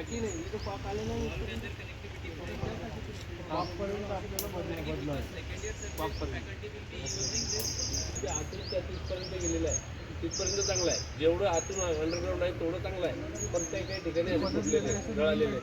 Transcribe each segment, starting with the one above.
टाकी नाही इथं पाक आले नाही पाकपर्यंत आपल्याला आतून त्या तिथपर्यंत गेलेलं आहे तिथपर्यंत चांगलं आहे जेवढं आतून अंडरग्राऊंड आहे तेवढं चांगलं आहे पण काही काही ठिकाणी जळालेले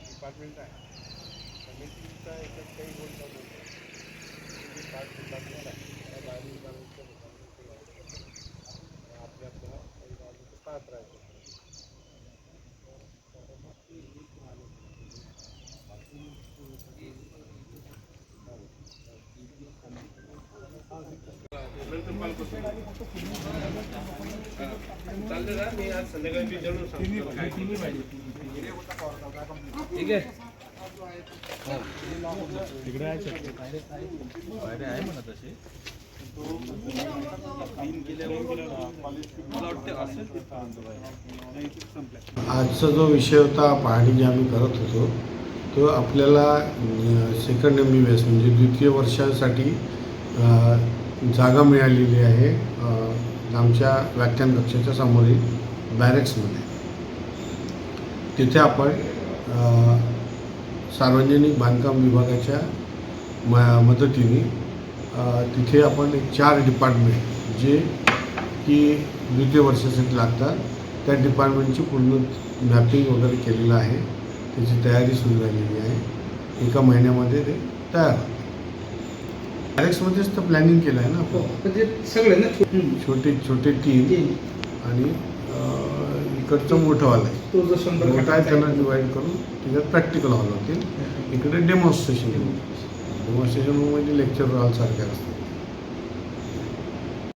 डिपार्टमेंट आहे समितीचा याच्यात काही बोलतात आपल्या पाहत राहायचं चालतं ना मी आज संध्याकाळी विचारून सांगतो ठीक आहे तिकडे आहे म्हणा तसे आजचा जो विषय होता पाहणी जे आम्ही करत होतो तो आपल्याला सेकंड MBBS म्हणजे द्वितीय वर्षासाठी जागा मिळालेली आहे आमच्या व्याख्यान कक्षाच्या समोरील बॅरेक्समध्ये. तिथे आपण सार्वजनिक बांधकाम विभागाच्या मदतीने तिथे आपण 4 डिपार्टमेंट जे की द्वितीय वर्षासाठी लागतात त्या डिपार्टमेंटची पूर्ण मॅपिंग वगैरे केलेलं आहे. त्याची तयारी सुरू झालेली आहे. 1 महिन्यामध्ये ते तयार होते. बॅरेक्समध्येच तर प्लॅनिंग केलं आहे ना म्हणजे सगळे ना छोटे छोटे 3 आणि इकडचं मोठं हॉल आहे तो जो 100 मोठा आहे त्यांना डिवाईड करून त्याच्यात प्रॅक्टिकल हॉल होतील. इकडे डेमॉन्स्ट्रेशन रूम म्हणजे लेक्चर हॉल सारखे असतात.